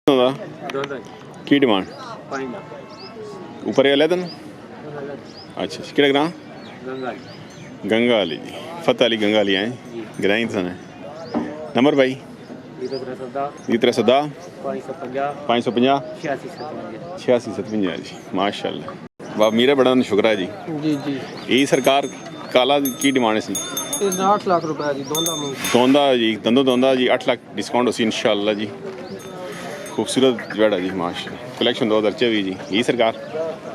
की डिमांड ऊपर वाले दिन अच्छा कि ग्रां गंगा वाली जी फतेह अली गंगा वाली आए ग्रां सन नंबर भाई 310 550 8657 जी माशाल्लाह वाह मेरा बड़ा शुक्र है जी जी यही सरकार काला की डिमांड सी 8 लाख रुपए जी दोंदा जी दोंदा जी 8 लाख डिस्काउंट उसी इंशाल्लाह जी खूबसूरत जोड़ा जी माशा कलेक्शन 2024 जी यही सरकार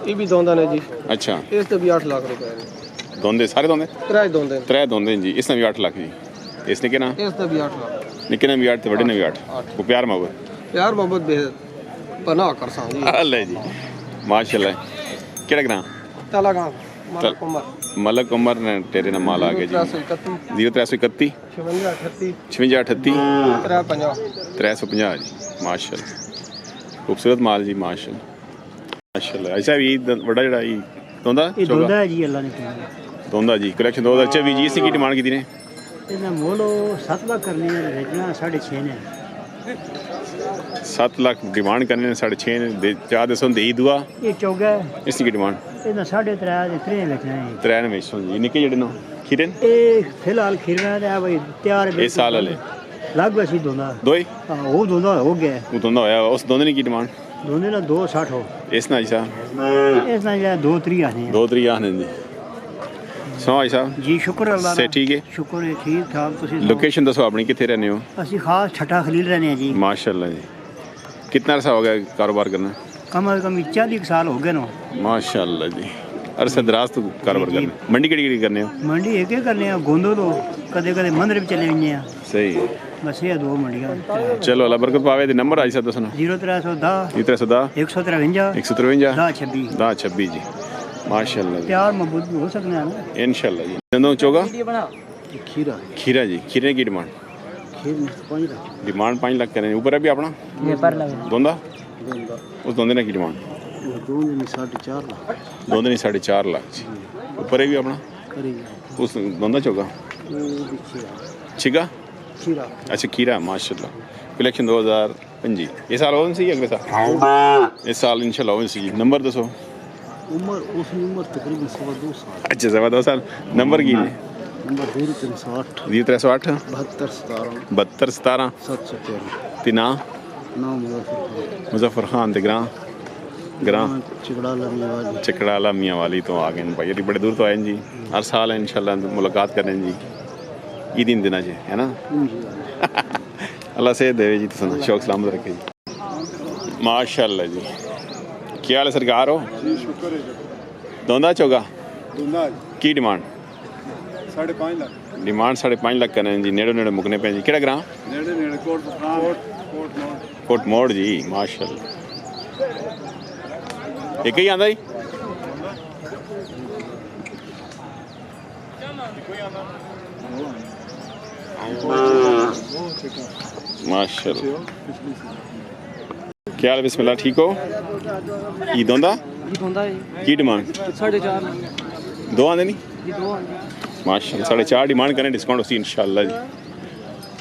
ये भी दोंदा ने जी अच्छा इस तो भी 8 लाख रुपए जी दोंदे सारे दोंदे त्रै दोंदे जी इसने भी 8 लाख जी इसने के ना इस तो भी 8 लाख निक्के ने भी 8 ते बड़े ने भी 8 को प्यार मोहब्बत बेहद पनाह कर सा जी अल्लाह जी माशाल्लाह केड़ा ग्रां तला गांव मलक उमर ने तेरे नाम माल आ गया जी 0331 56 38 350 जी माशाल्लाह खूबसूरत माल जी माशाल्लाह ऐसा भी बड़ा जड़ा ये दोंदा दोंदा जी अल्लाह ने दोंदा जी कलेक्शन 2024 जी इसकी डिमांड की ने ਇਹਦਾ ਮੁੱਲ 7 ਲੱਖ ਕਰਨੀ ਹੈ ਵੇਚਣਾ 6.5 ਨੇ 7 लाख डिमांड करने ने 6.5 ने चार दसों दे दुआ ਇਹ ਚੌਗਾ इसकी की डिमांड ਇਹਦਾ 3.5 ਦੇ 3 ਵੇਚਣਾ ਹੈ 3 ने वेचो जी निके जड़े नो खीरे ਇਹ ਫਿਲਹਾਲ ਖੀਰਨਾ ਹੈ ਭਾਈ ਤਿਆਰ इस साल वाले ਲੱਗ ਵਸੀ ਦੋਂਦਾ दोई ਹਾਂ ਉਹ ਦੋਂਦਾ ਹੋ ਗਿਆ वो दोंदा होया उस दोंदे ने की डिमांड ਦੋਂਦੇ ਨਾਲ 260 ਹੋ इस ना ऐसा ਇਸ ਨਾਲ ਜਿਹੜਾ 2-3 ਆਨੇ 2-3 आने जी सो ऐसा ਜੀ ਸ਼ੁਕਰ ਅੱਲਾਹ से ठीक है ਸ਼ੁਕਰ ਹੈ ਠੀਕ ਠਾਕ ਤੁਸੀਂ लोकेशन दसो अपनी किथे रहने हो ਅਸੀਂ ਖਾਸ ਛੱਟਾ ਖਲੀਲ रहने हैं जी माशाल्लाह जी कितना अरसा हो गया कारोबार करना कम से कम 40 साल हो गए ना माशाल्लाह जी अरसा दराज तो कारोबार करना मंडी केड़ी करने हो मंडी एक करने गोंदो तो कदे कदे मंदिर भी चले गए हैं सही है बस ये दो मंडियां चलो अल्लाह बरकत पावे दे नंबर आई सा दसना 0310 310 153 153 10 10 26 जी माशाल्लाह प्यार मोहब्बत भी हो सकते हैं ना इंशाल्लाह जी नंदो चोगा खीरा खीरा जी खीरे की डिमांड खीर 5 लाख डिमांड 5 लाख करें ऊपर है भी अपना ये पर लगे दोंदा दोंदा उस दोंदे ने की डिमांड दोंदे में 4.5 लाख दोंदे ने 4.5 लाख जी ऊपर है भी अपना करेगा उस दोंदा चोगा छिगा खीरा अच्छा खीरा माशाल्लाह कलेक्शन 2025 ये साल होन सी अगले साल इस साल इंशाल्लाह होन सी नंबर दसो उम्र उस उम्र तकरीबन 2.5 साल अच्छा 2.5 साल नंबर की नंबर 0308 0308 72 17 713 तिना नाम मुजफ्फर खान ते ग्रां चिकड़ाला मियाँ वाली तो आ गए भाई ये बड़े दूर तो आए जी हर साल इंशाल्लाह मुलाकात करें जी ईद इन दिना जी है ना अल्लाह से देवे जी तो शौक सलामत रखे जी माशाल्लाह जी क्या हाल है सरकार हो दोंदा चौगा की डिमांड 5.5 लाख डिमांड 5.5 लाख करें जी नेड़े नेड़े मुकने पे जी केड़ा ग्रां कोट मोड़ जी माशाल्लाह एक ही आंदा जी माशाल्लाह क्या हाल बिस्मिल्लाह ठीक हो ई दोंदा की डिमांड 4.5 दो आंदे नहीं जी दो माशाल्लाह 4.5 डिमांड करें डिस्काउंट उसी इंशाल्लाह जी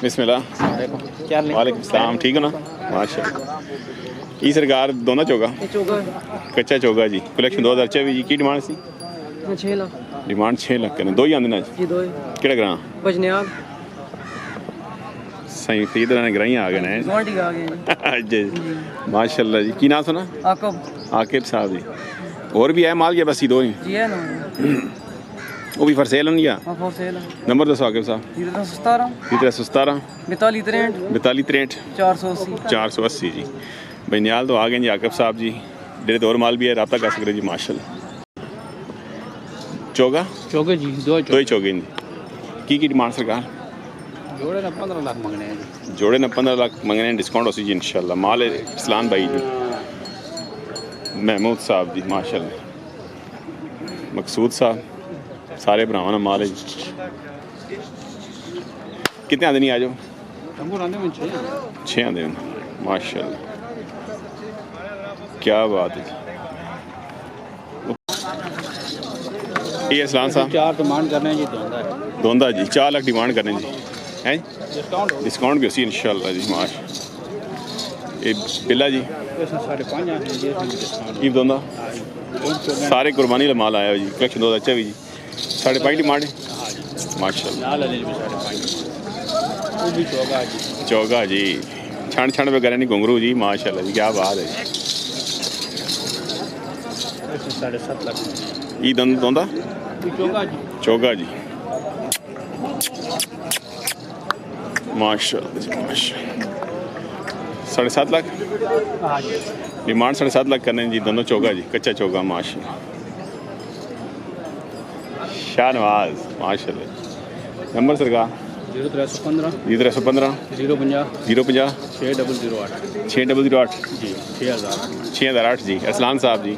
बिस्मिल्लाह वालेकुम सलाम ठीक हो ना माशाल्लाह ई सरकार दोना चोगा कच्चा चोगा जी कलेक्शन 2024 जी की डिमांड सी 6 लाख डिमांड 6 लाख करें दो ही आंदे ना जी दो केड़ा ग्रां बजनियाल सही फरीद ने ग्रां आ गए हैं गवांडी आ गए जी माशाल्लाह जी की नाम सुना आकिब साहब जी और भी है माल या बस ही दो ही जी है ना वो भी फॉर सेल है या हां फॉर सेल नंबर दसो आकिब साहब 317 42 63 480 480 जी बनियाल तो आ गए जी आकिब साहब जी डेरे तो और माल भी है रब्ता कर सकते जी माशाल्लाह चौगा चौके जी दो ही चौगे जी की डिमांड सरकार जोड़े ना 15 लाख मांगने हैं जोड़े ना 15 लाख मंगने हैं डिस्काउंट हो जी इंशाल्लाह माल है इस्लान भाई जी महमूद साहब जी माशाल्लाह मकसूद साहब सारे भरावां माल है कितने आंदे नहीं आ जाओ 6 आंदे माशाल्लाह क्या बात है ये इस्लाम साहब 4 डिमांड करने जी दोंदा जी 4 लाख डिमांड करने जी हैं डिस्काउंट भी उसी इंशाल्लाह जी माश ਇਹ ਬਿੱਲਾ ਜੀ साढ़े पाँच हैं जी ਕੀ ਬਤਾਉਂਦਾ ਸਾਰੇ ਕੁਰਬਾਨੀ ਦਾ ਮਾਲ ਆਇਆ ਜੀ ਕਲੈਕਸ਼ਨ 2024 ਜੀ 5.5 ਡਿਮਾਂਡ ਮਾਸ਼ਾਅੱਲਾ लाल अली भी 5.5 वो भी चौगा जी ਚੌਗਾ ਜੀ ਛਣ ਛਣ ਵਗੈरह नहीं घुंघरू जी माशाल्लाह जी क्या बात है जी 7.5 लाख ये दोंदा वो चौगा जी चौगा जी माशाल्लाह जी माशाल्लाह 7.5 लाख हाँ जी डिमांड 7.5 लाख करने जी दोनों चौगा जी कच्चा चौगा माशाल्लाह शाहनवाज माशाल्लाह नंबर सरकार 0315 0315 050 050 6008 6008 जी 6008 6008 जी असलान साहब जी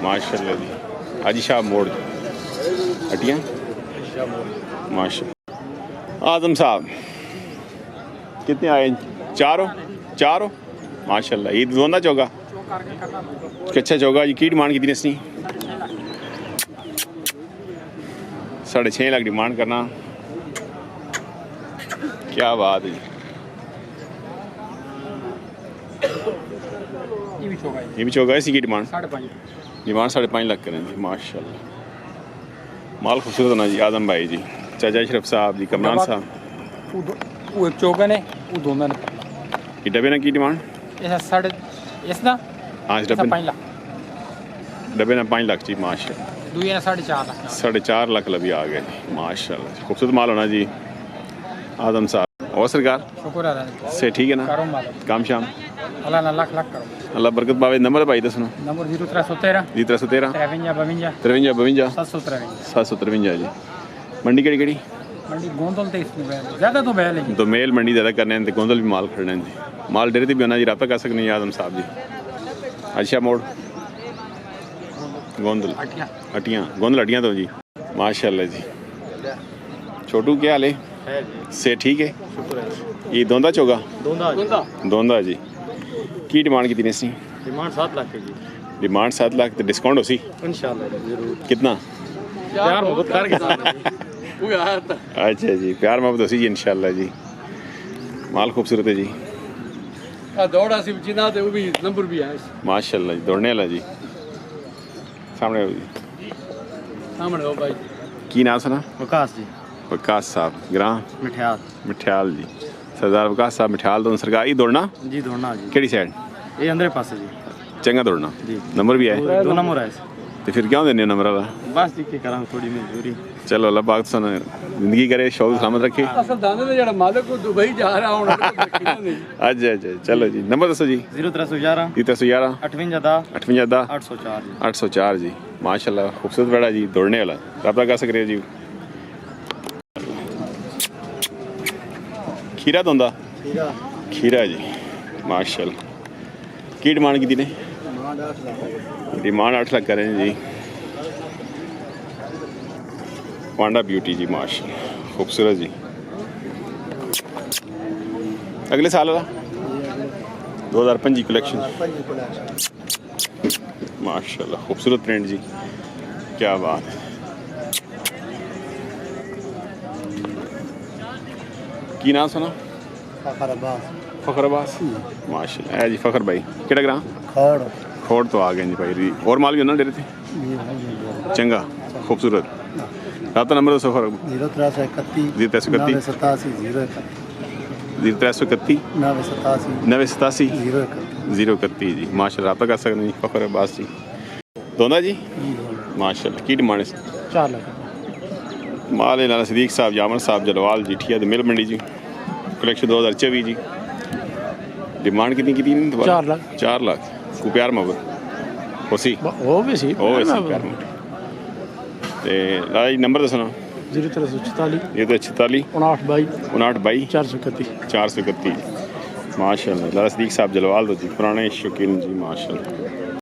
माशाल्लाह जी हाजी शाह मोड़ हटियाँ माशाल्लाह आजम साहब कितने आए चारों माशाल्लाह ईद दोना चौगा कच्चा चौगा जी की डिमांड कितनी इसनी 6.5 लाख डिमांड करना क्या बात है ये भी चौगा इसी की डिमांड 5.5 डिमांड 5.5 लाख करें जी माशाल्लाह माल खूबसूरत होना जी आजम भाई जी चाचा अशरफ साहब जी कमरान साहब वो एक चौगा ने वो दोनों ने ये डब्बे ना की डिमांड ऐसा साढ़े इसना हाँ इस डब्बे 5 लाख डब्बे ना 5 लाख जी माशाल्लाह दुनिया 4.5 लाख 4.5 लाख लभी आ गए जी माशाल्लाह खूबसूरत माल होना जी आजम साहब और सरकार शुक्र है से ठीक है ना करो माल काम शाम अल्लाह ना लाख लाख करो अल्लाह बरकत पावे नंबर भाई दसना नंबर 0313 जी 313 53 53 753 753 जी मंडी केड़ी मंडी गोंदल ते इसमें बैल ज़्यादा तो बैल है तो मेल मंडी ज़्यादा करने हैं तो गोंदल भी माल खड़ने हैं जी माल डेरे भी होना जी रब्ता कर सकते हैं आजम साहब जी अच्छा मोड़ गोंदल हटियाँ गोंदल हटियाँ तो जी माशाल्लाह जी छोटू क्या हाल है से ठीक है ये दोंदा चौगा दोंदा जी की डिमांड कितनी इसकी डिमांड 7 लाख है जी डिमांड 7 लाख तो डिस्काउंट हो सी इंशाल्लाह जरूर कितना प्यार मोहब्बत करके अच्छा जी प्यार मोहब्बत हो सी जी इंशाल्लाह जी माल खूबसूरत है जी दौड़ा सी जिना ते वो भी नंबर भी है माशाल्लाह जी दौड़ने वाला जी सामने हो जी सामने हो भाई की नाम सुना विकास जी वकास साहब ग्राम मिठियाल मिठियाल जी सरदार वकास साहब मिठियाल तो सरकार ही दौड़ना जी दौड़ना जी केड़ी साइड ये अंदर पास जी चंगा दौड़ना जी नंबर भी है 2 नंबर है तो फिर क्यों देने नंबर वाला बस जी के करा थोड़ी मजदूरी चलो अल्लाह पाक सन जिंदगी करे शौक सलामत रखे असल दाने ने जड़ा मालिक को दुबई जा रहा हूं नहीं अच्छा अच्छा चलो जी नंबर दसो जी 0311 311 58 58 804 जी 804 जी माशाल्लाह खूबसूरत बड़ा जी दौड़ने वाला रब्ता कर सकते जी खीरा दोंदा खीरा जी माशाल्लाह की डिमांड की ने डिमांड 8 लाख करें जी पांडा ब्यूटी जी माशाल्लाह खूबसूरत जी अगले साल वाला 2025 कलेक्शन माशाल्लाह खूबसूरत प्रिंट जी क्या बात है की नाम सुना फखर अब्बास माशाल्लाह है जी फखर भाई केड़ा ग्राम खोड़ तो आ गए जी भाई और माल भी होना डेरे थे चंगा खूबसूरत राता नंबर दसो फखर 0331 0331 987 031 जी माशाल्लाह राता कर सकते जी फखर अब्बास जी दोनों जी माशाल्लाह की डिमांड 4 लाख माल लाला सदीक साहब जामन साहब जलवाल जी ठिया मिल मंडी जी कलेक्शन 2024 जी डिमांड कितनी 4 लाख 4 लाख को प्यार मोहब्बत होसी वो भी सी प्यार मोहब्बत ते लाला जी नंबर दसना 0344 ये तो 46 59 59 431 431 माशाल्लाह लाला सदीक साहब जलवाल तो जी पुराने शौकीन जी माशाल्लाह